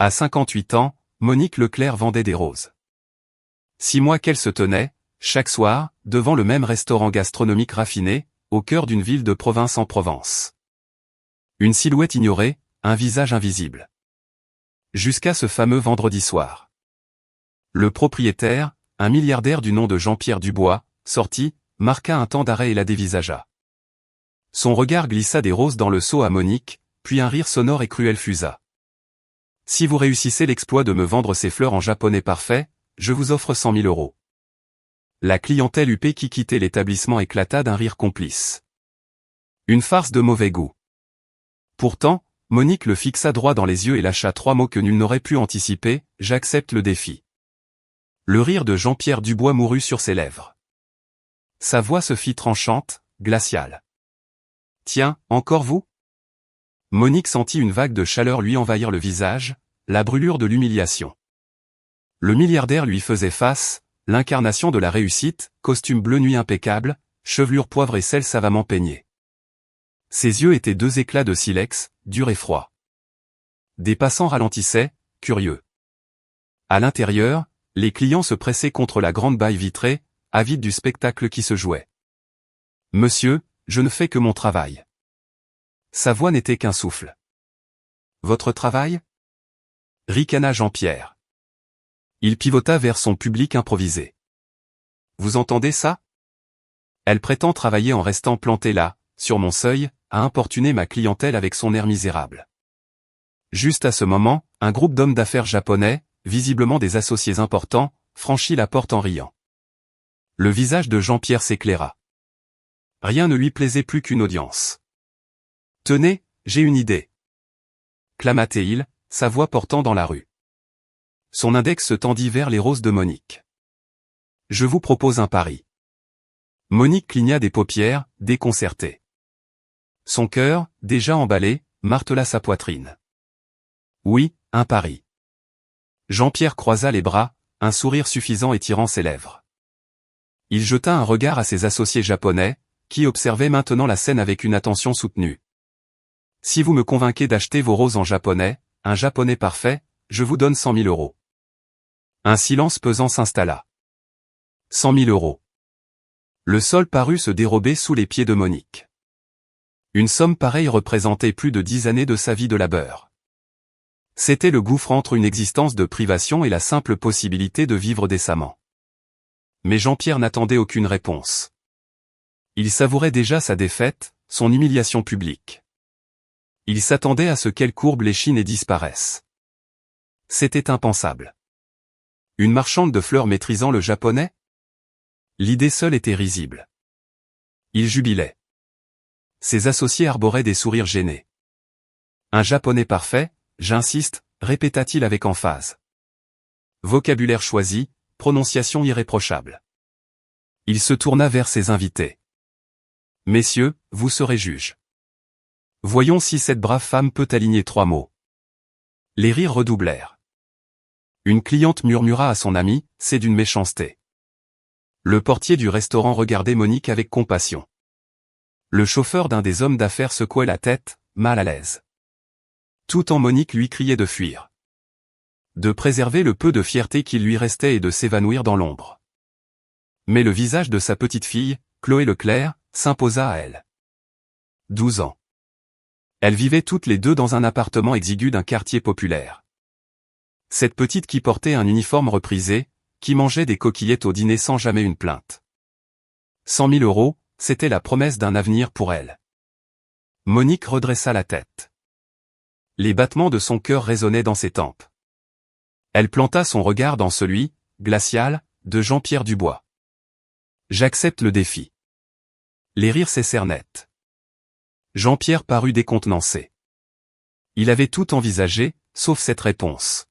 À 58 ans, Monique Leclerc vendait des roses. 6 mois qu'elle se tenait, chaque soir, devant le même restaurant gastronomique raffiné, au cœur d'une ville de province en Provence. Une silhouette ignorée, un visage invisible. Jusqu'à ce fameux vendredi soir. Le propriétaire, un milliardaire du nom de Jean-Pierre Dubois, sortit, marqua un temps d'arrêt et la dévisagea. Son regard glissa des roses dans le seau à Monique, puis un rire sonore et cruel fusa. « Si vous réussissez l'exploit de me vendre ces fleurs en japonais parfait, je vous offre 100 000 euros. » La clientèle huppée qui quittait l'établissement éclata d'un rire complice. Une farce de mauvais goût. Pourtant, Monique le fixa droit dans les yeux et lâcha 3 mots que nul n'aurait pu anticiper, « J'accepte le défi. » Le rire de Jean-Pierre Dubois mourut sur ses lèvres. Sa voix se fit tranchante, glaciale. « Tiens, encore vous ?» Monique sentit une vague de chaleur lui envahir le visage, la brûlure de l'humiliation. Le milliardaire lui faisait face, l'incarnation de la réussite, costume bleu nuit impeccable, chevelure poivre et sel savamment peignée. Ses yeux étaient 2 éclats de silex, durs et froids. Des passants ralentissaient, curieux. À l'intérieur, les clients se pressaient contre la grande baille vitrée, avides du spectacle qui se jouait. « Monsieur, je ne fais que mon travail. » Sa voix n'était qu'un souffle. « Votre travail ?» ricana Jean-Pierre. Il pivota vers son public improvisé. « Vous entendez ça ? Elle prétend travailler en restant plantée là, sur mon seuil, à importuner ma clientèle avec son air misérable. » Juste à ce moment, un groupe d'hommes d'affaires japonais, visiblement des associés importants, franchit la porte en riant. Le visage de Jean-Pierre s'éclaira. Rien ne lui plaisait plus qu'une audience. « Tenez, j'ai une idée. » clama-t-il, sa voix portant dans la rue. Son index se tendit vers les roses de Monique. « Je vous propose un pari. » Monique cligna des paupières, déconcertée. Son cœur, déjà emballé, martela sa poitrine. « Oui, un pari. » Jean-Pierre croisa les bras, un sourire suffisant étirant ses lèvres. Il jeta un regard à ses associés japonais, qui observaient maintenant la scène avec une attention soutenue. « Si vous me convainquez d'acheter vos roses en japonais, un japonais parfait, je vous donne 100 000 euros. » Un silence pesant s'installa. 100 000 euros. Le sol parut se dérober sous les pieds de Monique. Une somme pareille représentait plus de 10 années de sa vie de labeur. C'était le gouffre entre une existence de privation et la simple possibilité de vivre décemment. Mais Jean-Pierre n'attendait aucune réponse. Il savourait déjà sa défaite, son humiliation publique. Il s'attendait à ce qu'elle courbe l'échine et disparaisse. C'était impensable. Une marchande de fleurs maîtrisant le japonais ? L'idée seule était risible. Il jubilait. Ses associés arboraient des sourires gênés. Un japonais parfait, j'insiste, répéta-t-il avec emphase. Vocabulaire choisi, prononciation irréprochable. Il se tourna vers ses invités. Messieurs, vous serez juges. Voyons si cette brave femme peut aligner 3 mots. Les rires redoublèrent. Une cliente murmura à son ami, c'est d'une méchanceté. Le portier du restaurant regardait Monique avec compassion. Le chauffeur d'un des hommes d'affaires secouait la tête, mal à l'aise. Tout en Monique lui criait de fuir. De préserver le peu de fierté qui lui restait et de s'évanouir dans l'ombre. Mais le visage de sa petite fille, Chloé Leclerc, s'imposa à elle. 12 ans. Elles vivaient toutes les deux dans un appartement exigu d'un quartier populaire. Cette petite qui portait un uniforme reprisé, qui mangeait des coquillettes au dîner sans jamais une plainte. 100 000 euros, c'était la promesse d'un avenir pour elle. Monique redressa la tête. Les battements de son cœur résonnaient dans ses tempes. Elle planta son regard dans celui, glacial, de Jean-Pierre Dubois. J'accepte le défi. Les rires cessèrent net. Jean-Pierre parut décontenancé. Il avait tout envisagé, sauf cette réponse.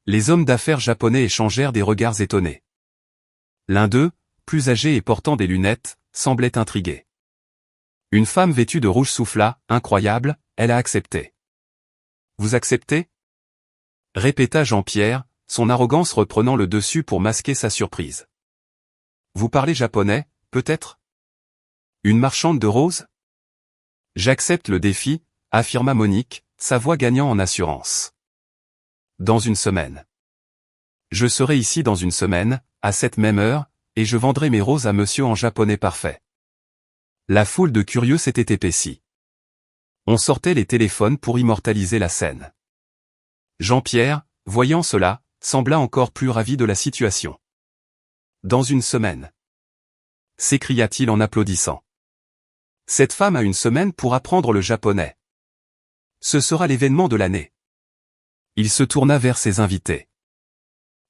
Les hommes d'affaires japonais échangèrent des regards étonnés. L'un d'eux, plus âgé et portant des lunettes, semblait intrigué. Une femme vêtue de rouge souffla, incroyable, elle a accepté. Vous acceptez ? Répéta Jean-Pierre, son arrogance reprenant le dessus pour masquer sa surprise. Vous parlez japonais, peut-être ? Une marchande de roses ? J'accepte le défi, affirma Monique, sa voix gagnant en assurance. Dans une semaine. Je serai ici dans une semaine, à cette même heure, et je vendrai mes roses à monsieur en japonais parfait. La foule de curieux s'était épaissie. On sortait les téléphones pour immortaliser la scène. Jean-Pierre, voyant cela, sembla encore plus ravi de la situation. Dans une semaine. S'écria-t-il en applaudissant. Cette femme a une semaine pour apprendre le japonais. Ce sera l'événement de l'année. Il se tourna vers ses invités.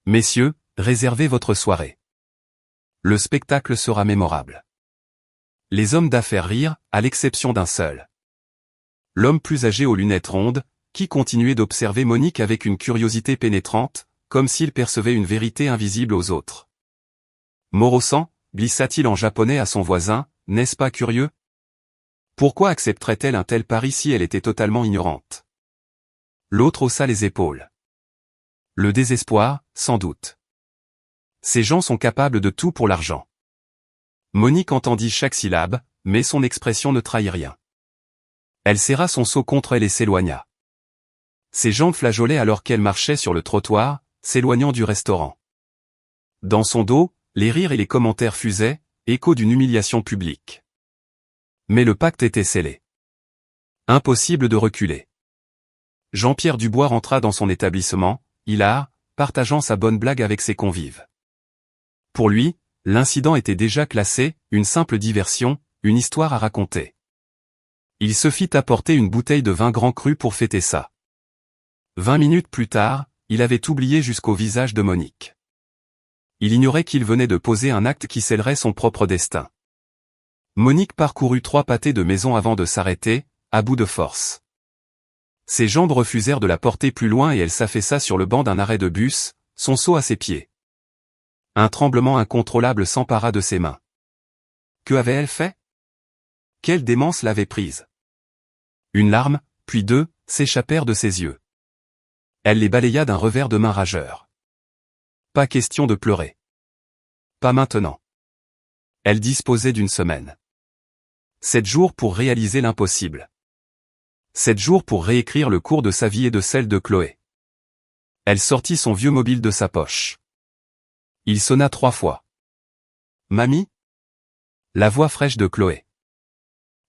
Messieurs, réservez votre soirée. Le spectacle sera mémorable. Les hommes d'affaires rirent, à l'exception d'un seul. L'homme plus âgé aux lunettes rondes, qui continuait d'observer Monique avec une curiosité pénétrante, comme s'il percevait une vérité invisible aux autres. Moro-san, glissa-t-il en japonais à son voisin, n'est-ce pas curieux? Pourquoi accepterait-elle un tel pari si elle était totalement ignorante? L'autre haussa les épaules. Le désespoir, sans doute. Ces gens sont capables de tout pour l'argent. Monique entendit chaque syllabe, mais son expression ne trahit rien. Elle serra son seau contre elle et s'éloigna. Ses jambes flageolaient alors qu'elle marchait sur le trottoir, s'éloignant du restaurant. Dans son dos, les rires et les commentaires fusaient, écho d'une humiliation publique. Mais le pacte était scellé. Impossible de reculer. Jean-Pierre Dubois rentra dans son établissement, hilar, partageant sa bonne blague avec ses convives. Pour lui, l'incident était déjà classé, une simple diversion, une histoire à raconter. Il se fit apporter une bouteille de vin grand cru pour fêter ça. 20 minutes plus tard, il avait oublié jusqu'au visage de Monique. Il ignorait qu'il venait de poser un acte qui scellerait son propre destin. Monique parcourut 3 pâtés de maison avant de s'arrêter, à bout de force. Ses jambes refusèrent de la porter plus loin et elle s'affaissa sur le banc d'un arrêt de bus, son seau à ses pieds. Un tremblement incontrôlable s'empara de ses mains. Que avait-elle fait? Quelle démence l'avait prise? Une larme, puis 2, s'échappèrent de ses yeux. Elle les balaya d'un revers de main rageur. Pas question de pleurer. Pas maintenant. Elle disposait d'une semaine. 7 jours pour réaliser l'impossible. 7 jours pour réécrire le cours de sa vie et de celle de Chloé. Elle sortit son vieux mobile de sa poche. Il sonna 3 fois. Mamie? La voix fraîche de Chloé.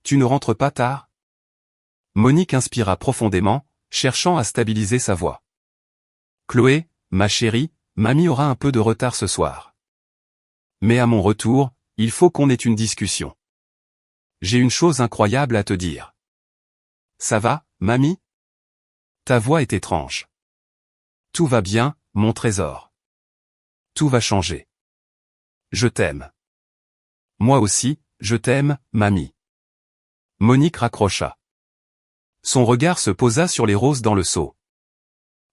Tu ne rentres pas tard? Monique inspira profondément, cherchant à stabiliser sa voix. Chloé, ma chérie, mamie aura un peu de retard ce soir. Mais à mon retour, il faut qu'on ait une discussion. J'ai une chose incroyable à te dire. Ça va, mamie? Ta voix est étrange. Tout va bien, mon trésor. Tout va changer. Je t'aime. Moi aussi, je t'aime, mamie. Monique raccrocha. Son regard se posa sur les roses dans le seau.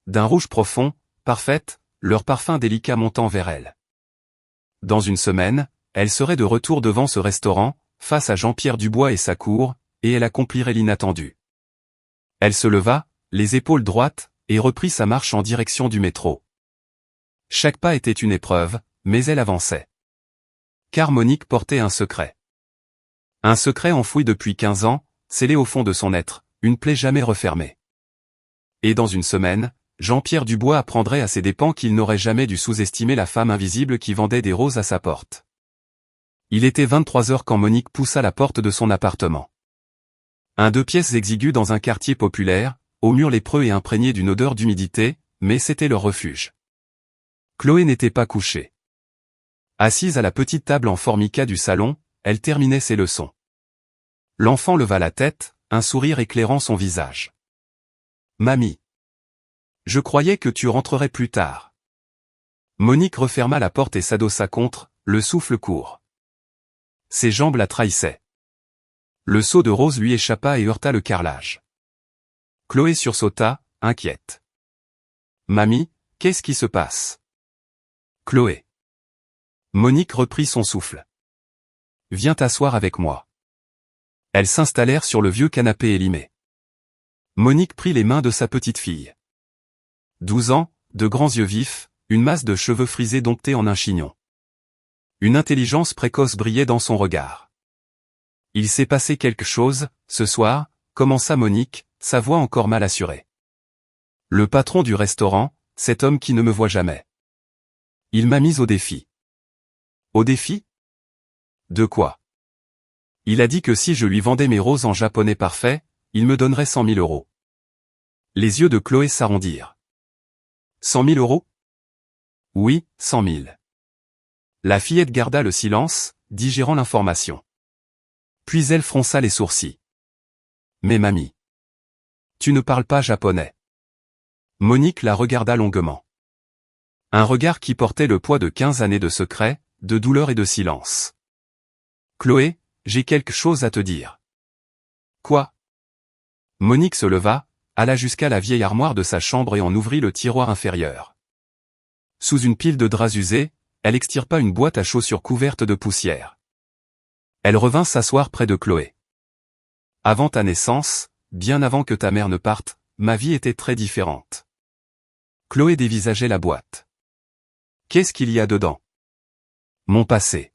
D'un rouge profond, parfaite, leur parfum délicat montant vers elle. Dans une semaine, elle serait de retour devant ce restaurant, face à Jean-Pierre Dubois et sa cour, et elle accomplirait l'inattendu. Elle se leva, les épaules droites, et reprit sa marche en direction du métro. Chaque pas était une épreuve, mais elle avançait. Car Monique portait un secret. Un secret enfoui depuis 15 ans, scellé au fond de son être, une plaie jamais refermée. Et dans une semaine, Jean-Pierre Dubois apprendrait à ses dépens qu'il n'aurait jamais dû sous-estimer la femme invisible qui vendait des roses à sa porte. Il était 23 heures quand Monique poussa la porte de son appartement. Un 2 pièces exigu dans un quartier populaire, aux murs lépreux et imprégné d'une odeur d'humidité, mais c'était leur refuge. Chloé n'était pas couchée. Assise à la petite table en formica du salon, elle terminait ses leçons. L'enfant leva la tête, un sourire éclairant son visage. Mamie. Je croyais que tu rentrerais plus tard. Monique referma la porte et s'adossa contre, le souffle court. Ses jambes la trahissaient. Le seau de rose lui échappa et heurta le carrelage. Chloé sursauta, inquiète. Mamie, qu'est-ce qui se passe? Chloé. Monique reprit son souffle. Viens t'asseoir avec moi. Elles s'installèrent sur le vieux canapé élimé. Monique prit les mains de sa petite fille. 12 ans, de grands yeux vifs, une masse de cheveux frisés domptés en un chignon. Une intelligence précoce brillait dans son regard. Il s'est passé quelque chose, ce soir, commença Monique, sa voix encore mal assurée. Le patron du restaurant, cet homme qui ne me voit jamais. Il m'a mise au défi. Au défi? De quoi? Il a dit que si je lui vendais mes roses en japonais parfait, il me donnerait 100 000 euros. Les yeux de Chloé s'arrondirent. 100 000 euros? Oui, 100 000. La fillette garda le silence, digérant l'information. Puis elle fronça les sourcils. Mais mamie, tu ne parles pas japonais. Monique la regarda longuement. Un regard qui portait le poids de 15 années de secret, de douleur et de silence. Chloé, j'ai quelque chose à te dire. Quoi? Monique se leva, alla jusqu'à la vieille armoire de sa chambre et en ouvrit le tiroir inférieur. Sous une pile de draps usés, elle extirpa une boîte à chaussures couverte de poussière. Elle revint s'asseoir près de Chloé. Avant ta naissance, bien avant que ta mère ne parte, ma vie était très différente. Chloé dévisageait la boîte. Qu'est-ce qu'il y a dedans? Mon passé.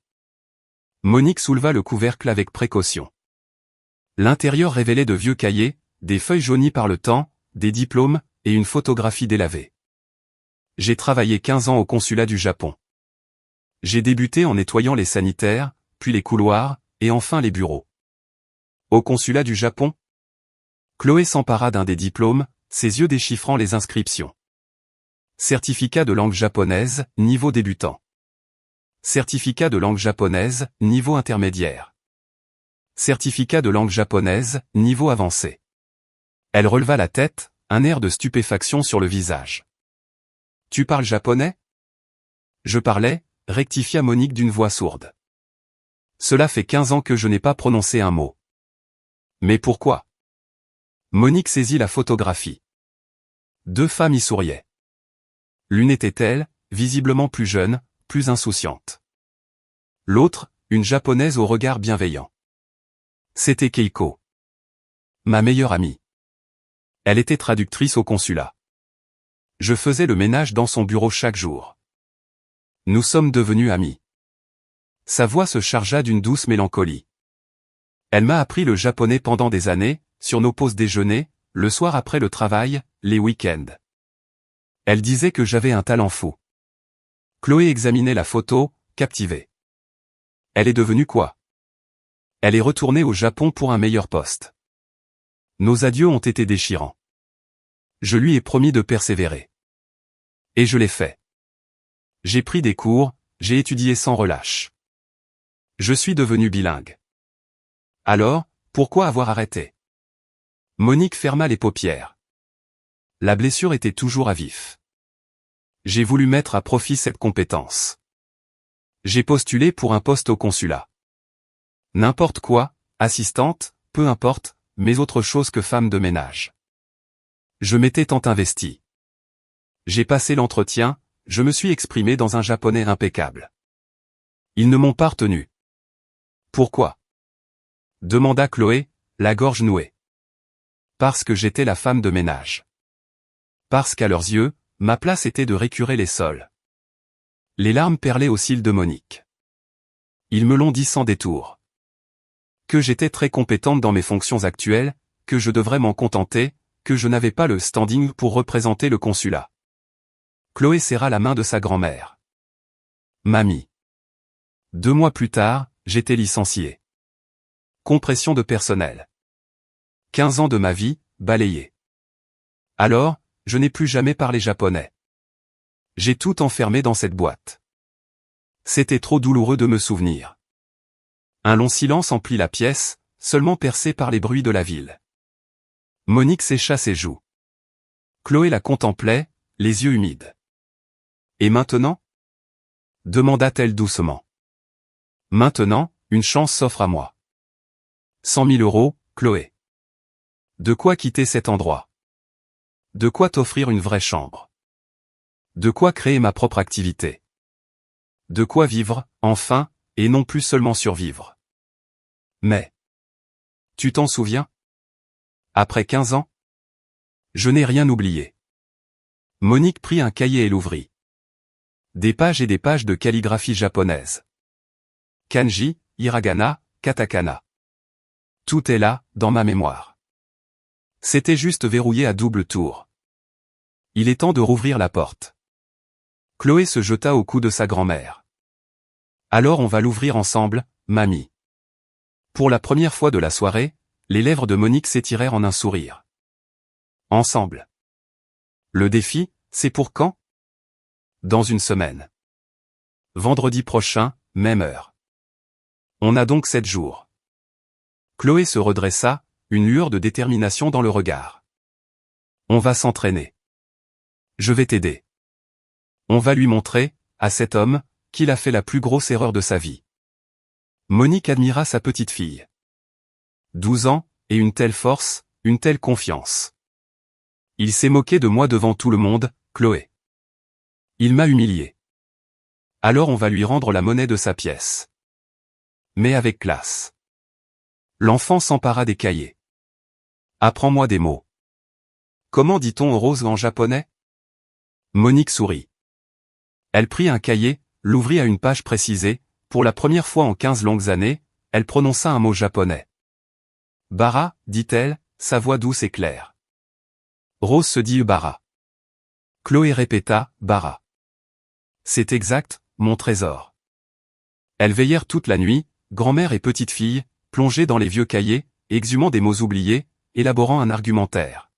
Monique souleva le couvercle avec précaution. L'intérieur révélait de vieux cahiers, des feuilles jaunies par le temps, des diplômes, et une photographie délavée. J'ai travaillé 15 ans au consulat du Japon. J'ai débuté en nettoyant les sanitaires, puis les couloirs, et enfin les bureaux. Au consulat du Japon? Chloé s'empara d'un des diplômes, ses yeux déchiffrant les inscriptions. Certificat de langue japonaise, niveau débutant. Certificat de langue japonaise, niveau intermédiaire. Certificat de langue japonaise, niveau avancé. Elle releva la tête, un air de stupéfaction sur le visage. Tu parles japonais? Je parlais, rectifia Monique d'une voix sourde. Cela fait 15 ans que je n'ai pas prononcé un mot. Mais pourquoi? Monique saisit la photographie. 2 femmes y souriaient. L'une était elle, visiblement plus jeune, plus insouciante. L'autre, une japonaise au regard bienveillant. C'était Keiko. Ma meilleure amie. Elle était traductrice au consulat. Je faisais le ménage dans son bureau chaque jour. Nous sommes devenus amis. Sa voix se chargea d'une douce mélancolie. Elle m'a appris le japonais pendant des années, sur nos pauses déjeuner, le soir après le travail, les week-ends. Elle disait que j'avais un talent fou. Chloé examinait la photo, captivée. Elle est devenue quoi? Elle est retournée au Japon pour un meilleur poste. Nos adieux ont été déchirants. Je lui ai promis de persévérer. Et je l'ai fait. J'ai pris des cours, j'ai étudié sans relâche. Je suis devenu bilingue. Alors, pourquoi avoir arrêté? Monique ferma les paupières. La blessure était toujours à vif. J'ai voulu mettre à profit cette compétence. J'ai postulé pour un poste au consulat. N'importe quoi, assistante, peu importe, mais autre chose que femme de ménage. Je m'étais tant investi. J'ai passé l'entretien, je me suis exprimé dans un japonais impeccable. Ils ne m'ont pas retenu. Pourquoi? Demanda Chloé, la gorge nouée. Parce que j'étais la femme de ménage. Parce qu'à leurs yeux, ma place était de récurer les sols. Les larmes perlaient aux cils de Monique. Ils me l'ont dit sans détour. Que j'étais très compétente dans mes fonctions actuelles, que je devrais m'en contenter, que je n'avais pas le standing pour représenter le consulat. Chloé serra la main de sa grand-mère. Mamie. 2 mois plus tard, j'étais licencié. Compression de personnel. 15 ans de ma vie, balayés. Alors, je n'ai plus jamais parlé japonais. J'ai tout enfermé dans cette boîte. C'était trop douloureux de me souvenir. Un long silence emplit la pièce, seulement percé par les bruits de la ville. Monique sécha ses joues. Chloé la contemplait, les yeux humides. Et maintenant? Demanda-t-elle doucement. Maintenant, une chance s'offre à moi. 100 000 euros, Chloé. De quoi quitter cet endroit? De quoi t'offrir une vraie chambre? De quoi créer ma propre activité? De quoi vivre, enfin, et non plus seulement survivre. Mais, tu t'en souviens? Après 15 ans? Je n'ai rien oublié. Monique prit un cahier et l'ouvrit. Des pages et des pages de calligraphie japonaise. Kanji, hiragana, katakana. Tout est là, dans ma mémoire. C'était juste verrouillé à double tour. Il est temps de rouvrir la porte. Chloé se jeta au cou de sa grand-mère. Alors on va l'ouvrir ensemble, mamie. Pour la première fois de la soirée, les lèvres de Monique s'étirèrent en un sourire. Ensemble. Le défi, c'est pour quand? Dans une semaine. Vendredi prochain, même heure. On a donc 7 jours. Chloé se redressa, une lueur de détermination dans le regard. On va s'entraîner. Je vais t'aider. On va lui montrer, à cet homme, qu'il a fait la plus grosse erreur de sa vie. Monique admira sa petite fille. 12 ans, et une telle force, une telle confiance. Il s'est moqué de moi devant tout le monde, Chloé. Il m'a humilié. Alors on va lui rendre la monnaie de sa pièce. Mais avec classe. L'enfant s'empara des cahiers. Apprends-moi des mots. Comment dit-on rose en japonais? Monique sourit. Elle prit un cahier, l'ouvrit à une page précisée, pour la première fois en 15 longues années, elle prononça un mot japonais. Bara, dit-elle, sa voix douce et claire. Rose se dit Bara. Chloé répéta, Bara. C'est exact, mon trésor. Elles veillèrent toute la nuit, grand-mère et petite-fille, plongées dans les vieux cahiers, exhumant des mots oubliés, élaborant un argumentaire.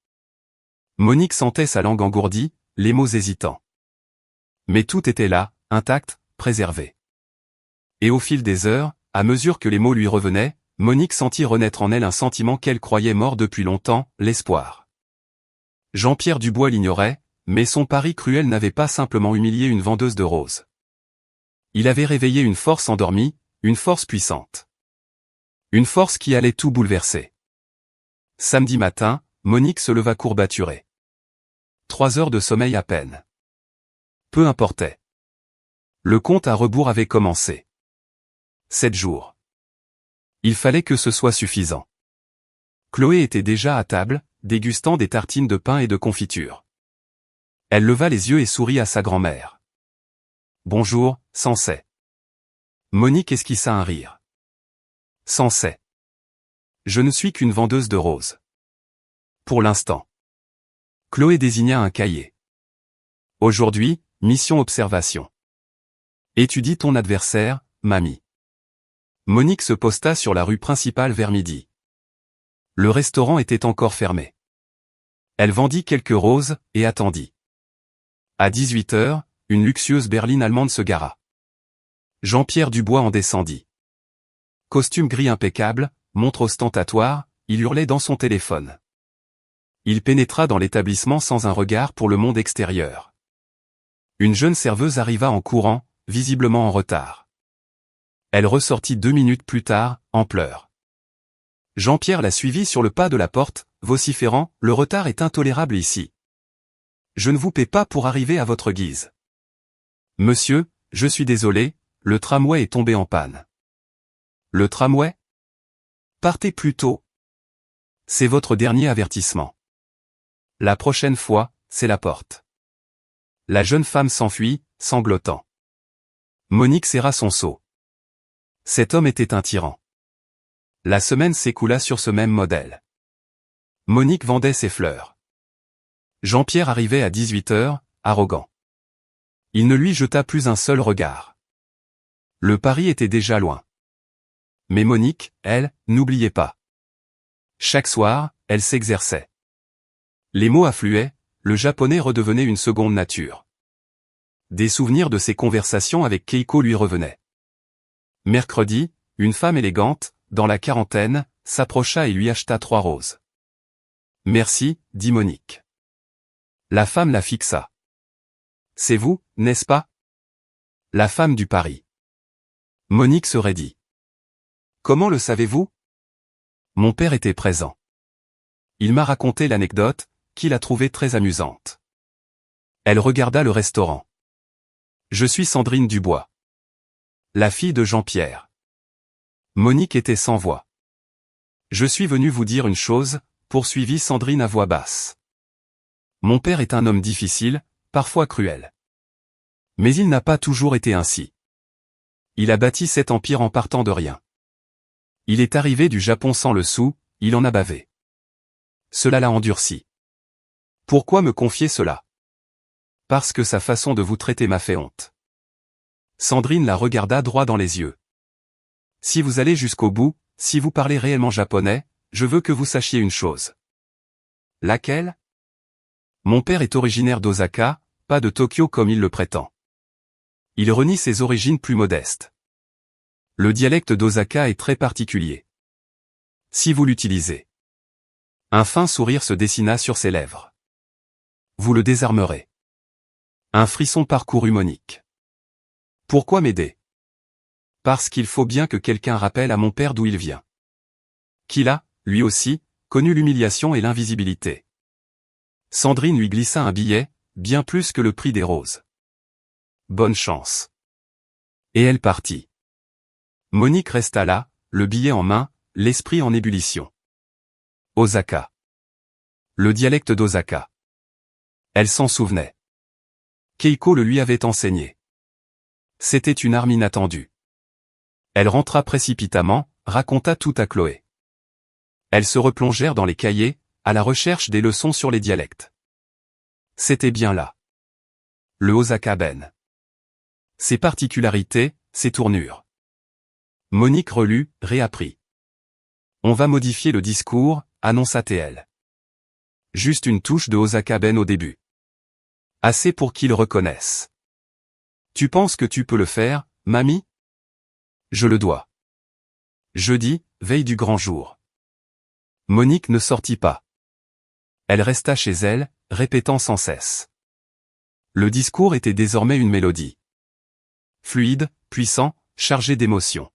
Monique sentait sa langue engourdie, les mots hésitants. Mais tout était là, intact, préservé. Et au fil des heures, à mesure que les mots lui revenaient, Monique sentit renaître en elle un sentiment qu'elle croyait mort depuis longtemps, l'espoir. Jean-Pierre Dubois l'ignorait, mais son pari cruel n'avait pas simplement humilié une vendeuse de roses. Il avait réveillé une force endormie, une force puissante. Une force qui allait tout bouleverser. Samedi matin, Monique se leva courbaturée. 3 heures de sommeil à peine. Peu importait. Le compte à rebours avait commencé. 7 jours. Il fallait que ce soit suffisant. Chloé était déjà à table, dégustant des tartines de pain et de confiture. Elle leva les yeux et sourit à sa grand-mère. Bonjour, Sensei. Monique esquissa un rire. Sensei. Je ne suis qu'une vendeuse de roses. Pour l'instant. Chloé désigna un cahier. Aujourd'hui, mission observation. Étudie ton adversaire, mamie. Monique se posta sur la rue principale vers midi. Le restaurant était encore fermé. Elle vendit quelques roses, et attendit. À 18 heures, une luxueuse berline allemande se gara. Jean-Pierre Dubois en descendit. Costume gris impeccable, montre ostentatoire, il hurlait dans son téléphone. Il pénétra dans l'établissement sans un regard pour le monde extérieur. Une jeune serveuse arriva en courant, visiblement en retard. Elle ressortit 2 minutes plus tard, en pleurs. Jean-Pierre la suivit sur le pas de la porte, vociférant, « Le retard est intolérable ici. Je ne vous paie pas pour arriver à votre guise. Monsieur, je suis désolé, le tramway est tombé en panne. » Le tramway? Partez plus tôt. C'est votre dernier avertissement. La prochaine fois, c'est la porte. La jeune femme s'enfuit, sanglotant. Monique serra son seau. Cet homme était un tyran. La semaine s'écoula sur ce même modèle. Monique vendait ses fleurs. Jean-Pierre arrivait à 18 heures, arrogant. Il ne lui jeta plus un seul regard. Le pari était déjà loin. Mais Monique, elle, n'oubliait pas. Chaque soir, elle s'exerçait. Les mots affluaient, le japonais redevenait une seconde nature. Des souvenirs de ses conversations avec Keiko lui revenaient. Mercredi, une femme élégante, dans la quarantaine, s'approcha et lui acheta 3 roses. Merci, dit Monique. La femme la fixa. C'est vous, n'est-ce pas? La femme du pari. Monique se raidit. Comment le savez-vous? Mon père était présent. Il m'a raconté l'anecdote, qu'il a trouvée très amusante. Elle regarda le restaurant. Je suis Sandrine Dubois. La fille de Jean-Pierre. Monique était sans voix. Je suis venue vous dire une chose, poursuivit Sandrine à voix basse. Mon père est un homme difficile, parfois cruel. Mais il n'a pas toujours été ainsi. Il a bâti cet empire en partant de rien. Il est arrivé du Japon sans le sou, il en a bavé. Cela l'a endurci. Pourquoi me confier cela? Parce que sa façon de vous traiter m'a fait honte. Sandrine la regarda droit dans les yeux. Si vous allez jusqu'au bout, si vous parlez réellement japonais, je veux que vous sachiez une chose. Laquelle? Mon père est originaire d'Osaka, pas de Tokyo comme il le prétend. Il renie ses origines plus modestes. Le dialecte d'Osaka est très particulier. Si vous l'utilisez. Un fin sourire se dessina sur ses lèvres. Vous le désarmerez. Un frisson parcourut Monique. Pourquoi m'aider? Parce qu'il faut bien que quelqu'un rappelle à mon père d'où il vient. Qu'il a, lui aussi, connu l'humiliation et l'invisibilité. Sandrine lui glissa un billet, bien plus que le prix des roses. Bonne chance. Et elle partit. Monique resta là, le billet en main, l'esprit en ébullition. Osaka. Le dialecte d'Osaka. Elle s'en souvenait. Keiko le lui avait enseigné. C'était une arme inattendue. Elle rentra précipitamment, raconta tout à Chloé. Elles se replongèrent dans les cahiers, à la recherche des leçons sur les dialectes. C'était bien là. Le Osaka Ben. Ses particularités, ses tournures. Monique relut, réapprit. On va modifier le discours, annonça-t-elle. Juste une touche de Osaka Ben au début. Assez pour qu'ils reconnaissent. Tu penses que tu peux le faire, mamie? Je le dois. Jeudi, veille du grand jour. Monique ne sortit pas. Elle resta chez elle, répétant sans cesse. Le discours était désormais une mélodie. Fluide, puissant, chargé d'émotion.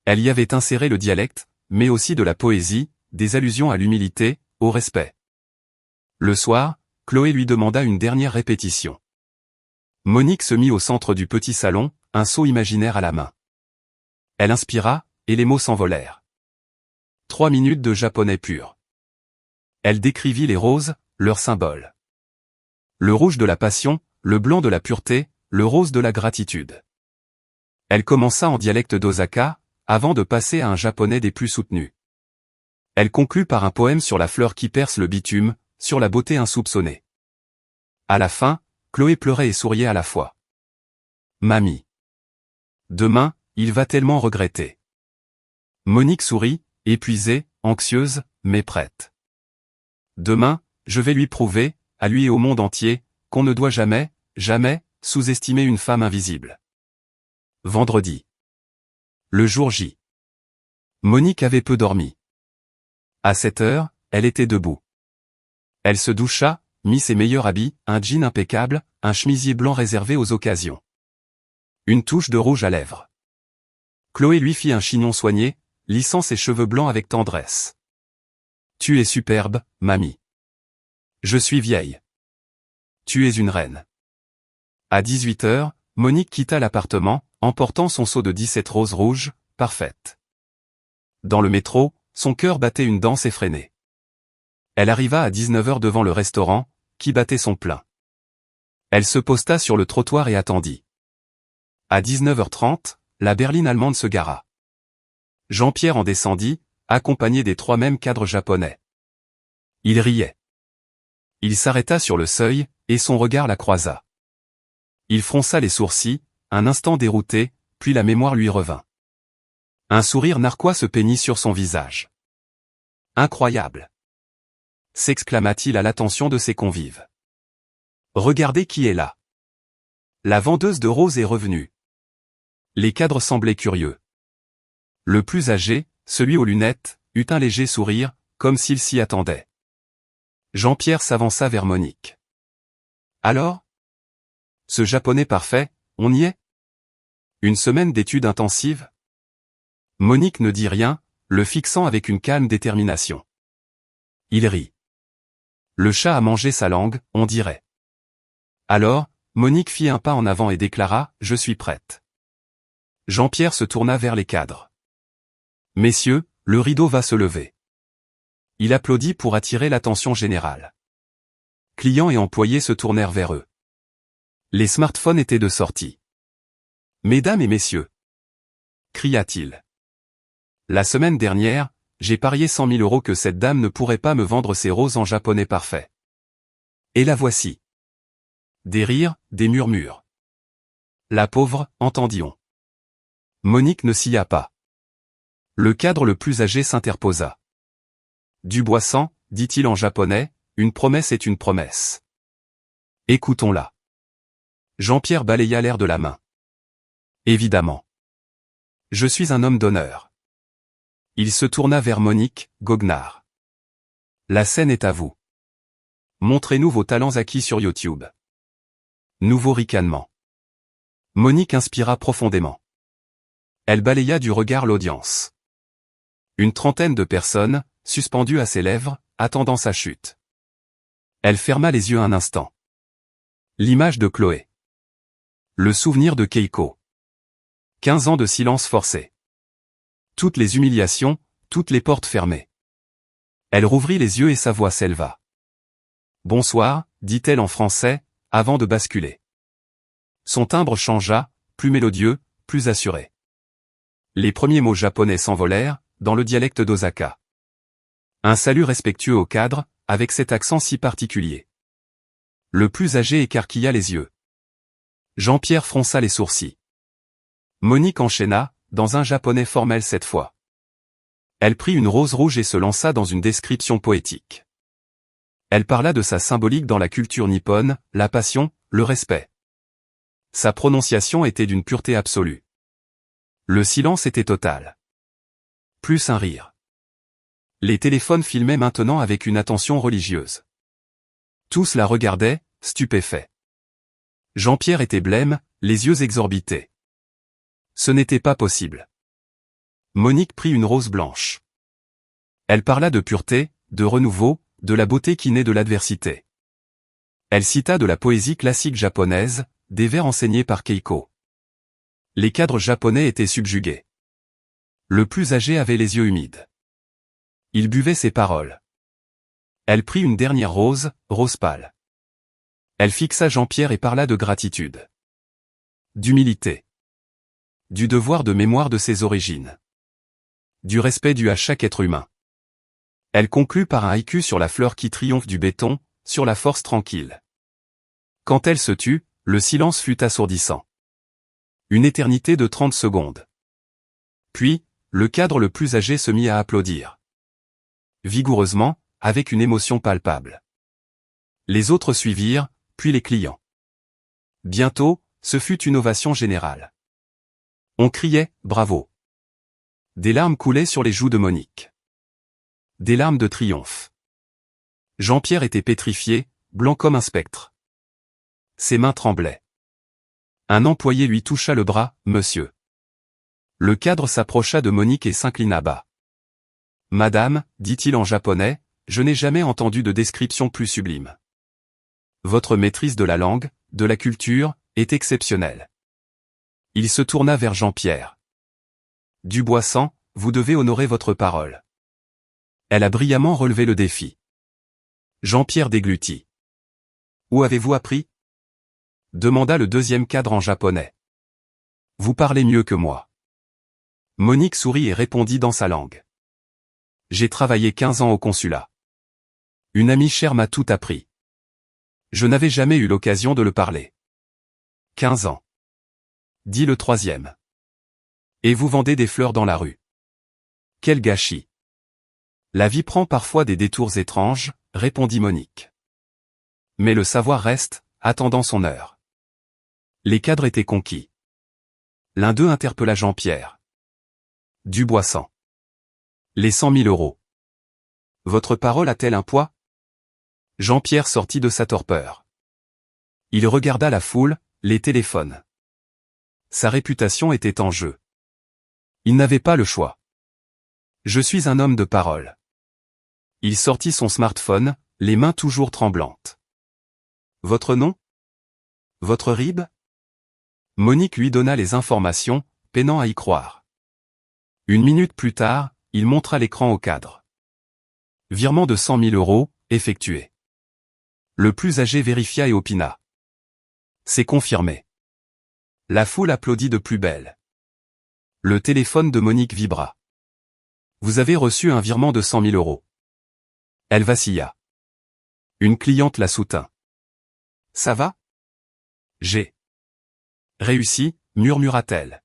Elle y avait inséré le dialecte, mais aussi de la poésie, des allusions à l'humilité, au respect. Le soir, Chloé lui demanda une dernière répétition. Monique se mit au centre du petit salon, un seau imaginaire à la main. Elle inspira, et les mots s'envolèrent. 3 minutes de japonais pur. Elle décrivit les roses, leurs symboles. Le rouge de la passion, le blanc de la pureté, le rose de la gratitude. Elle commença en dialecte d'Osaka, avant de passer à un japonais des plus soutenus. Elle conclut par un poème sur la fleur qui perce le bitume, sur la beauté insoupçonnée. À la fin, Chloé pleurait et souriait à la fois. Mamie. Demain, il va tellement regretter. Monique sourit, épuisée, anxieuse, mais prête. Demain, je vais lui prouver, à lui et au monde entier, qu'on ne doit jamais, jamais, sous-estimer une femme invisible. Vendredi. Le jour J. Monique avait peu dormi. À 7 heures, elle était debout. Elle se doucha, mit ses meilleurs habits, un jean impeccable, un chemisier blanc réservé aux occasions. Une touche de rouge à lèvres. Chloé lui fit un chignon soigné, lissant ses cheveux blancs avec tendresse. Tu es superbe, mamie. Je suis vieille. Tu es une reine. À 18 heures, Monique quitta l'appartement, emportant son seau de 17 roses rouges, parfaites. Dans le métro, son cœur battait une danse effrénée. Elle arriva à 19 heures devant le restaurant, qui battait son plein. Elle se posta sur le trottoir et attendit. À 19h30, la berline allemande se gara. Jean-Pierre en descendit, accompagné des 3 mêmes cadres japonais. Il riait. Il s'arrêta sur le seuil, et son regard la croisa. Il fronça les sourcils, un instant dérouté, puis la mémoire lui revint. Un sourire narquois se peignit sur son visage. Incroyable! S'exclama-t-il à l'attention de ses convives. Regardez qui est là. La vendeuse de roses est revenue. Les cadres semblaient curieux. Le plus âgé, celui aux lunettes, eut un léger sourire, comme s'il s'y attendait. Jean-Pierre s'avança vers Monique. Alors? Ce japonais parfait, on y est? Une semaine d'études intensives? Monique ne dit rien, le fixant avec une calme détermination. Il rit. Le chat a mangé sa langue, on dirait. Alors, Monique fit un pas en avant et déclara « Je suis prête ». Jean-Pierre se tourna vers les cadres. « Messieurs, le rideau va se lever. » Il applaudit pour attirer l'attention générale. Clients et employés se tournèrent vers eux. Les smartphones étaient de sortie. « Mesdames et messieurs !» cria-t-il. La semaine dernière, j'ai parié 100 000 € que cette dame ne pourrait pas me vendre ses roses en japonais parfait. Et la voici. Des rires, des murmures. La pauvre, entendit-on. Monique ne s'y a pas. Le cadre le plus âgé s'interposa. Dubois-San, dit-il en japonais, une promesse est une promesse. Écoutons-la. Jean-Pierre balaya l'air de la main. Évidemment. Je suis un homme d'honneur. Il se tourna vers Monique, goguenard. La scène est à vous. Montrez-nous vos talents acquis sur YouTube. Nouveau ricanement. Monique inspira profondément. Elle balaya du regard l'audience. Une trentaine de personnes, suspendues à ses lèvres, attendant sa chute. Elle ferma les yeux un instant. L'image de Chloé. Le souvenir de Keiko. 15 ans de silence forcé. Toutes les humiliations, toutes les portes fermées. Elle rouvrit les yeux et sa voix s'éleva. Bonsoir, dit-elle en français, avant de basculer. Son timbre changea, plus mélodieux, plus assuré. Les premiers mots japonais s'envolèrent, dans le dialecte d'Osaka. Un salut respectueux au cadre, avec cet accent si particulier. Le plus âgé écarquilla les yeux. Jean-Pierre fronça les sourcils. Monique enchaîna, dans un japonais formel cette fois. Elle prit une rose rouge et se lança dans une description poétique. Elle parla de sa symbolique dans la culture nippone, la passion, le respect. Sa prononciation était d'une pureté absolue. Le silence était total. Plus un rire. Les téléphones filmaient maintenant avec une attention religieuse. Tous la regardaient, stupéfaits. Jean-Pierre était blême, les yeux exorbités. Ce n'était pas possible. Monique prit une rose blanche. Elle parla de pureté, de renouveau, de la beauté qui naît de l'adversité. Elle cita de la poésie classique japonaise, des vers enseignés par Keiko. Les cadres japonais étaient subjugués. Le plus âgé avait les yeux humides. Il buvait ses paroles. Elle prit une dernière rose, rose pâle. Elle fixa Jean-Pierre et parla de gratitude. D'humilité. Du devoir de mémoire de ses origines. Du respect dû à chaque être humain. Elle conclut par un haïku sur la fleur qui triomphe du béton, sur la force tranquille. Quand elle se tut, le silence fut assourdissant. Une éternité de 30 secondes. Puis, le cadre le plus âgé se mit à applaudir. Vigoureusement, avec une émotion palpable. Les autres suivirent, puis les clients. Bientôt, ce fut une ovation générale. On criait « Bravo ». Des larmes coulaient sur les joues de Monique. Des larmes de triomphe. Jean-Pierre était pétrifié, blanc comme un spectre. Ses mains tremblaient. Un employé lui toucha le bras, « Monsieur ». Le cadre s'approcha de Monique et s'inclina bas. « Madame, dit-il en japonais, je n'ai jamais entendu de description plus sublime. Votre maîtrise de la langue, de la culture, est exceptionnelle. » Il se tourna vers Jean-Pierre. « Dubois-San, vous devez honorer votre parole. » Elle a brillamment relevé le défi. Jean-Pierre déglutit. « Où avez-vous appris ?» demanda le deuxième cadre en japonais. « Vous parlez mieux que moi. » Monique sourit et répondit dans sa langue. « J'ai travaillé 15 ans au consulat. Une amie chère m'a tout appris. Je n'avais jamais eu l'occasion de le parler. 15 ans. Dit le troisième. Et vous vendez des fleurs dans la rue. Quel gâchis. La vie prend parfois des détours étranges, répondit Monique. Mais le savoir reste, attendant son heure. Les cadres étaient conquis. L'un d'eux interpella Jean-Pierre. Dubois-San. Les 100 000 euros. Votre parole a-t-elle un poids? Jean-Pierre sortit de sa torpeur. Il regarda la foule, les téléphones. Sa réputation était en jeu. Il n'avait pas le choix. Je suis un homme de parole. Il sortit son smartphone, les mains toujours tremblantes. Votre nom? Votre RIB? Monique lui donna les informations, peinant à y croire. Une minute plus tard, il montra l'écran au cadre. Virement de 100 000 euros, effectué. Le plus âgé vérifia et opina. C'est confirmé. La foule applaudit de plus belle. Le téléphone de Monique vibra. Vous avez reçu un virement de 100 000 euros. Elle vacilla. Une cliente la soutint. Ça va? J'ai réussi, murmura-t-elle.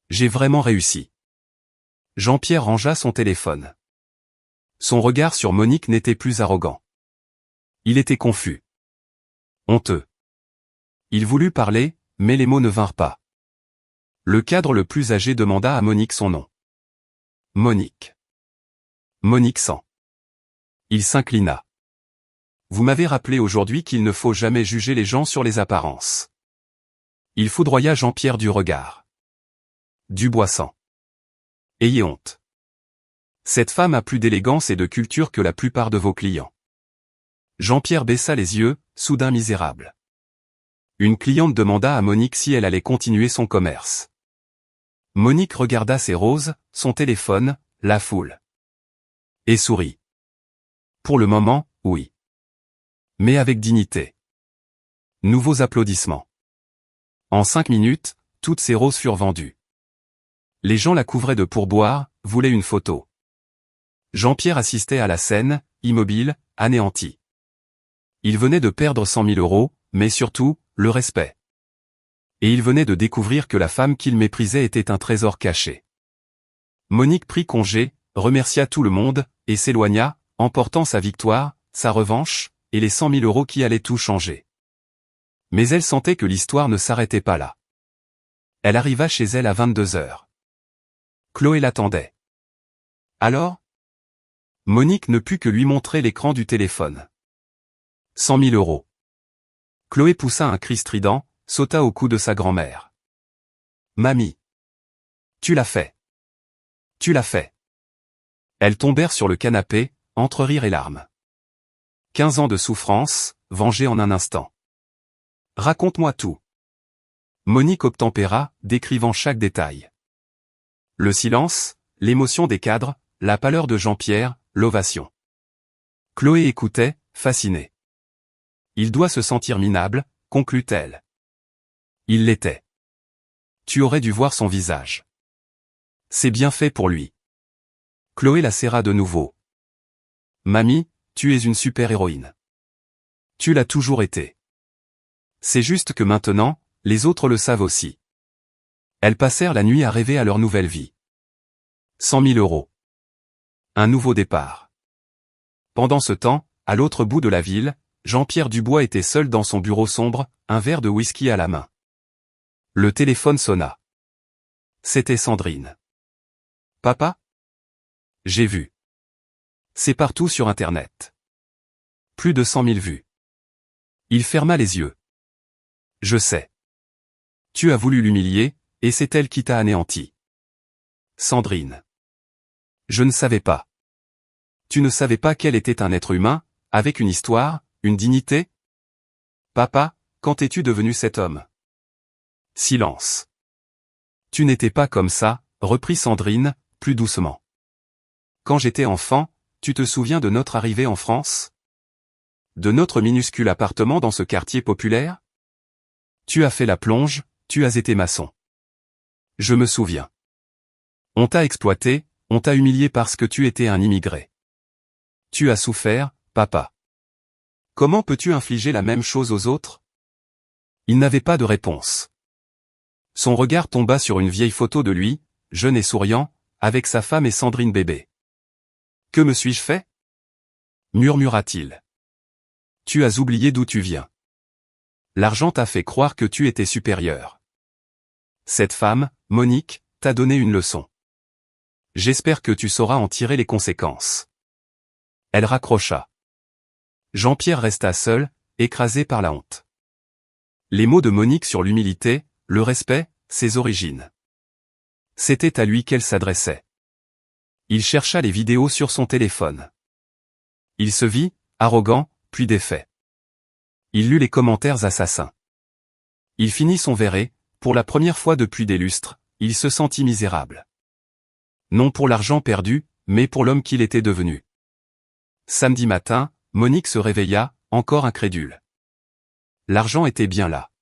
J'ai vraiment réussi. Jean-Pierre rangea son téléphone. Son regard sur Monique n'était plus arrogant. Il était confus. Honteux. Il voulut parler, mais les mots ne vinrent pas. Le cadre le plus âgé demanda à Monique son nom. Monique. Monique sans. Il s'inclina. Vous m'avez rappelé aujourd'hui qu'il ne faut jamais juger les gens sur les apparences. Il foudroya Jean-Pierre du regard. Dubois sans. Ayez honte. Cette femme a plus d'élégance et de culture que la plupart de vos clients. Jean-Pierre baissa les yeux, soudain misérable. Une cliente demanda à Monique si elle allait continuer son commerce. Monique regarda ses roses, son téléphone, la foule. Et sourit. Pour le moment, oui. Mais avec dignité. Nouveaux applaudissements. En 5 minutes, toutes ces roses furent vendues. Les gens la couvraient de pourboires, voulaient une photo. Jean-Pierre assistait à la scène, immobile, anéanti. Il venait de perdre 100 000 euros, mais surtout, le respect. Et il venait de découvrir que la femme qu'il méprisait était un trésor caché. Monique prit congé, remercia tout le monde, et s'éloigna, emportant sa victoire, sa revanche, et les 100 000 euros qui allaient tout changer. Mais elle sentait que l'histoire ne s'arrêtait pas là. Elle arriva chez elle à 22 heures. Chloé l'attendait. Alors ? Monique ne put que lui montrer l'écran du téléphone. 100 000 euros. Chloé poussa un cri strident, sauta au cou de sa grand-mère. Mamie. Tu l'as fait. Tu l'as fait. Elles tombèrent sur le canapé, entre rire et larmes. 15 ans de souffrance, vengés en un instant. Raconte-moi tout. Monique obtempéra, décrivant chaque détail. Le silence, l'émotion des cadres, la pâleur de Jean-Pierre, l'ovation. Chloé écoutait, fascinée. Il doit se sentir minable, conclut-elle. Il l'était. Tu aurais dû voir son visage. C'est bien fait pour lui. Chloé la serra de nouveau. Mamie, tu es une super-héroïne. Tu l'as toujours été. C'est juste que maintenant, les autres le savent aussi. Elles passèrent la nuit à rêver à leur nouvelle vie. 100 000 euros. Un nouveau départ. Pendant ce temps, à l'autre bout de la ville, Jean-Pierre Dubois était seul dans son bureau sombre, un verre de whisky à la main. Le téléphone sonna. C'était Sandrine. Papa ? J'ai vu. C'est partout sur Internet. Plus de 100 000 vues. Il ferma les yeux. Je sais. Tu as voulu l'humilier, et c'est elle qui t'a anéanti. Sandrine. Je ne savais pas. Tu ne savais pas qu'elle était un être humain, avec une histoire, une dignité ? Papa, quand es-tu devenu cet homme ? Silence. Tu n'étais pas comme ça, reprit Sandrine, plus doucement. Quand j'étais enfant, tu te souviens de notre arrivée en France ? De notre minuscule appartement dans ce quartier populaire ? Tu as fait la plonge, tu as été maçon. Je me souviens. On t'a exploité, on t'a humilié parce que tu étais un immigré. Tu as souffert, papa. Comment peux-tu infliger la même chose aux autres ? Il n'avait pas de réponse. Son regard tomba sur une vieille photo de lui, jeune et souriant, avec sa femme et Sandrine bébé. Que me suis-je fait ? Murmura-t-il. Tu as oublié d'où tu viens. L'argent t'a fait croire que tu étais supérieur. Cette femme, Monique, t'a donné une leçon. J'espère que tu sauras en tirer les conséquences. Elle raccrocha. Jean-Pierre resta seul, écrasé par la honte. Les mots de Monique sur l'humilité, le respect, ses origines. C'était à lui qu'elle s'adressait. Il chercha les vidéos sur son téléphone. Il se vit, arrogant, puis défait. Il lut les commentaires assassins. Il finit son verre et, pour la première fois depuis des lustres, il se sentit misérable. Non pour l'argent perdu, mais pour l'homme qu'il était devenu. Samedi matin, Monique se réveilla, encore incrédule. L'argent était bien là.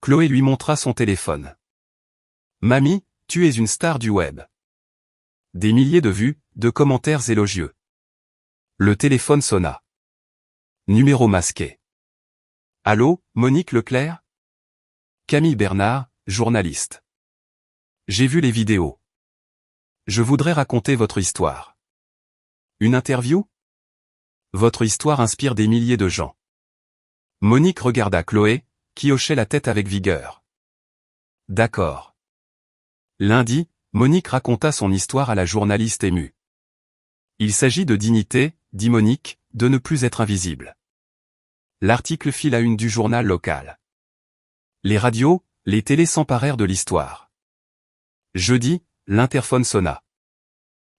Chloé lui montra son téléphone. Mamie, tu es une star du web. Des milliers de vues, de commentaires élogieux. Le téléphone sonna. Numéro masqué. Allô, Monique Leclerc? Camille Bernard, journaliste. J'ai vu les vidéos. Je voudrais raconter votre histoire. Une interview? Votre histoire inspire des milliers de gens. Monique regarda Chloé, qui hochait la tête avec vigueur. D'accord. Lundi, Monique raconta son histoire à la journaliste émue. Il s'agit de dignité, dit Monique, de ne plus être invisible. L'article fit la une du journal local. Les radios, les télés s'emparèrent de l'histoire. Jeudi, l'interphone sonna.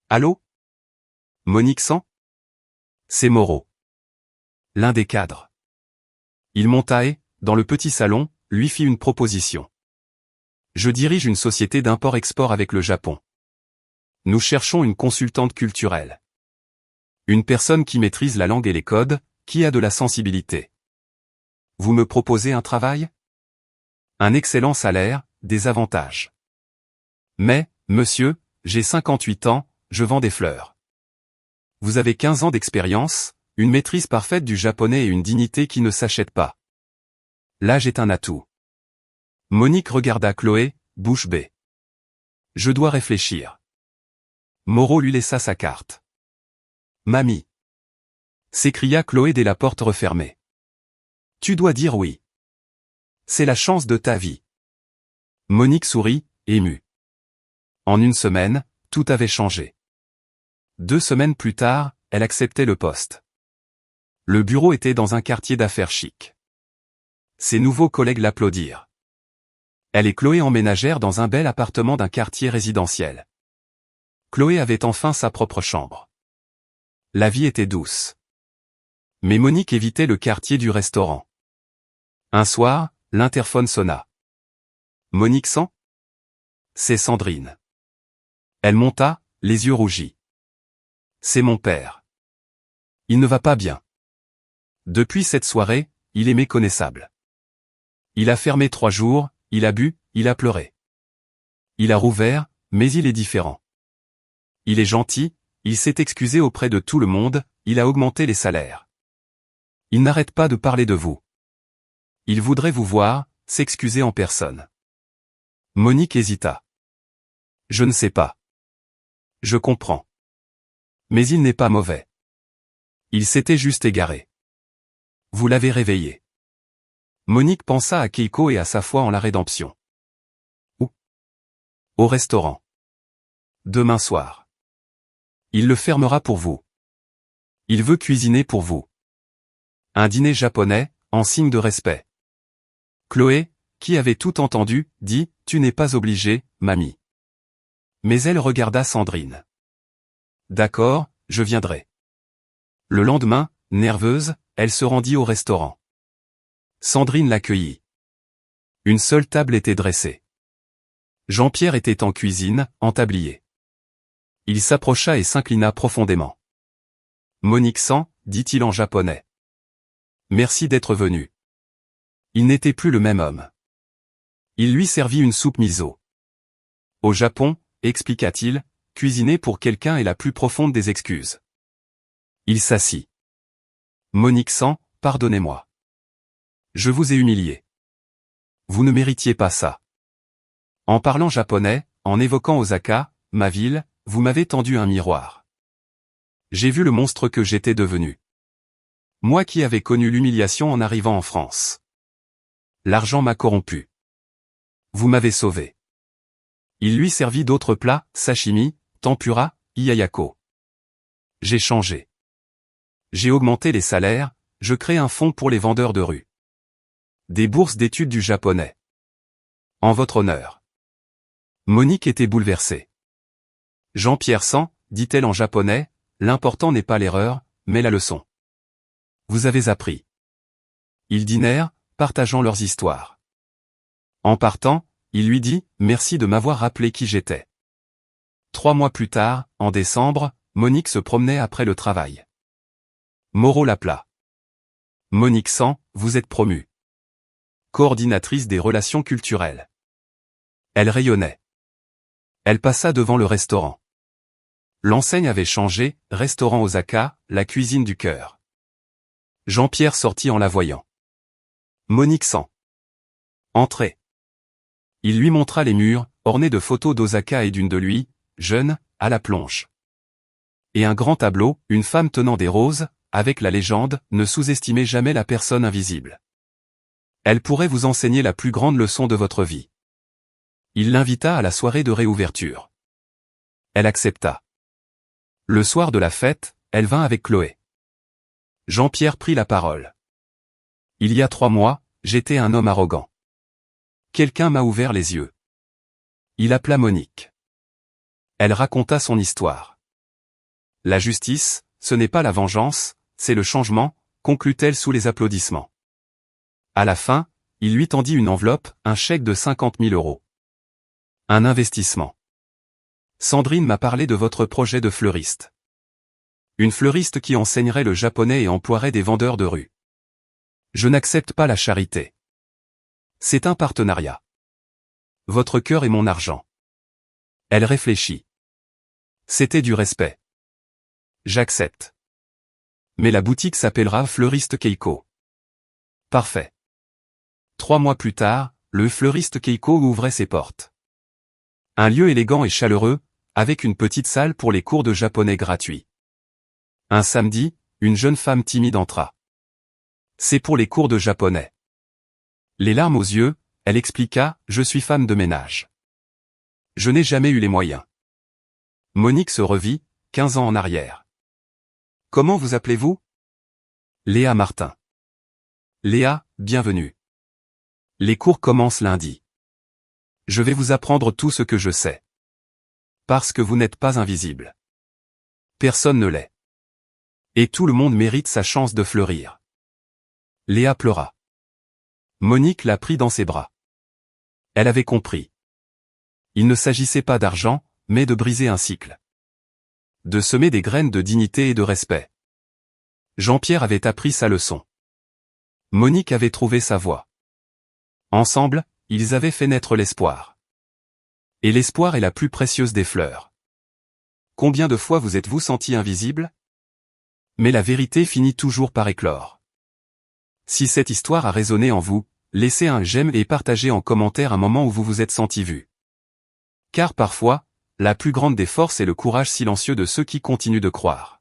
Allô? Monique Sans? C'est Moreau. L'un des cadres. Il monta et, dans le petit salon, lui fit une proposition. Je dirige une société d'import-export avec le Japon. Nous cherchons une consultante culturelle. Une personne qui maîtrise la langue et les codes, qui a de la sensibilité. Vous me proposez un travail? Un excellent salaire, des avantages. Mais, monsieur, j'ai 58 ans, je vends des fleurs. Vous avez 15 ans d'expérience, une maîtrise parfaite du japonais et une dignité qui ne s'achète pas. L'âge est un atout. Monique regarda Chloé, bouche bée. Je dois réfléchir. Moreau lui laissa sa carte. Mamie. S'écria Chloé dès la porte refermée. Tu dois dire oui. C'est la chance de ta vie. Monique sourit, émue. En une semaine, tout avait changé. 2 semaines plus tard, elle acceptait le poste. Le bureau était dans un quartier d'affaires chic. Ses nouveaux collègues l'applaudirent. Elle et Chloé emménagèrent dans un bel appartement d'un quartier résidentiel. Chloé avait enfin sa propre chambre. La vie était douce. Mais Monique évitait le quartier du restaurant. Un soir, l'interphone sonna. Monique Sans? C'est Sandrine. Elle monta, les yeux rougis. C'est mon père. Il ne va pas bien. Depuis cette soirée, il est méconnaissable. Il a fermé 3 jours, il a bu, il a pleuré. Il a rouvert, mais il est différent. Il est gentil, il s'est excusé auprès de tout le monde, il a augmenté les salaires. Il n'arrête pas de parler de vous. Il voudrait vous voir, s'excuser en personne. Monique hésita. Je ne sais pas. Je comprends. Mais il n'est pas mauvais. Il s'était juste égaré. Vous l'avez réveillé. Monique pensa à Keiko et à sa foi en la rédemption. Où? Au restaurant. Demain soir. Il le fermera pour vous. Il veut cuisiner pour vous. Un dîner japonais, en signe de respect. Chloé, qui avait tout entendu, dit, tu n'es pas obligée, mamie. Mais elle regarda Sandrine. D'accord, je viendrai. Le lendemain, nerveuse, elle se rendit au restaurant. Sandrine l'accueillit. Une seule table était dressée. Jean-Pierre était en cuisine, en tablier. Il s'approcha et s'inclina profondément. Monique Sans, dit-il en japonais. Merci d'être venu. Il n'était plus le même homme. Il lui servit une soupe miso. Au Japon, expliqua-t-il, cuisiner pour quelqu'un est la plus profonde des excuses. Il s'assit. Monique Sans, pardonnez-moi. Je vous ai humilié. Vous ne méritiez pas ça. En parlant japonais, en évoquant Osaka, ma ville, vous m'avez tendu un miroir. J'ai vu le monstre que j'étais devenu. Moi qui avais connu l'humiliation en arrivant en France. L'argent m'a corrompu. Vous m'avez sauvé. Il lui servit d'autres plats, sashimi, tempura, iyayako. J'ai changé. J'ai augmenté les salaires, je crée un fonds pour les vendeurs de rue. Des bourses d'études du japonais. En votre honneur. Monique était bouleversée. Jean-Pierre Sans, dit-elle en japonais, l'important n'est pas l'erreur, mais la leçon. Vous avez appris. Ils dînèrent, partageant leurs histoires. En partant, il lui dit, merci de m'avoir rappelé qui j'étais. 3 mois plus tard, en décembre, Monique se promenait après le travail. Moreau l'appela. Monique Sans, vous êtes promue. Coordinatrice des relations culturelles. Elle rayonnait. Elle passa devant le restaurant. L'enseigne avait changé, restaurant Osaka, la cuisine du cœur. Jean-Pierre sortit en la voyant. Monique sans. Entrez. Il lui montra les murs, ornés de photos d'Osaka et d'une de lui, jeune, à la plonge. Et un grand tableau, une femme tenant des roses, avec la légende « Ne sous-estimez jamais la personne invisible. Elle pourrait vous enseigner la plus grande leçon de votre vie. » Il l'invita à la soirée de réouverture. Elle accepta. Le soir de la fête, elle vint avec Chloé. Jean-Pierre prit la parole. Il y a 3 mois, j'étais un homme arrogant. Quelqu'un m'a ouvert les yeux. Il appela Monique. Elle raconta son histoire. La justice, ce n'est pas la vengeance, c'est le changement, conclut-elle sous les applaudissements. À la fin, il lui tendit une enveloppe, un chèque de 50 000 €. Un investissement. Sandrine m'a parlé de votre projet de fleuriste. Une fleuriste qui enseignerait le japonais et emploierait des vendeurs de rue. Je n'accepte pas la charité. C'est un partenariat. Votre cœur est mon argent. Elle réfléchit. C'était du respect. J'accepte. Mais la boutique s'appellera Fleuriste Keiko. Parfait. 3 mois plus tard, le Fleuriste Keiko ouvrait ses portes. Un lieu élégant et chaleureux, avec une petite salle pour les cours de japonais gratuits. Un samedi, une jeune femme timide entra. C'est pour les cours de japonais. Les larmes aux yeux, elle expliqua, je suis femme de ménage. Je n'ai jamais eu les moyens. Monique se revit, 15 ans en arrière. Comment vous appelez-vous? Léa Martin. Léa, bienvenue. Les cours commencent lundi. Je vais vous apprendre tout ce que je sais. Parce que vous n'êtes pas invisible. Personne ne l'est. Et tout le monde mérite sa chance de fleurir. Léa pleura. Monique la prit dans ses bras. Elle avait compris. Il ne s'agissait pas d'argent, mais de briser un cycle. De semer des graines de dignité et de respect. Jean-Pierre avait appris sa leçon. Monique avait trouvé sa voie. Ensemble, ils avaient fait naître l'espoir. Et l'espoir est la plus précieuse des fleurs. Combien de fois vous êtes-vous senti invisible? Mais la vérité finit toujours par éclore. Si cette histoire a résonné en vous, laissez un j'aime et partagez en commentaire un moment où vous vous êtes senti vu. Car parfois, la plus grande des forces est le courage silencieux de ceux qui continuent de croire.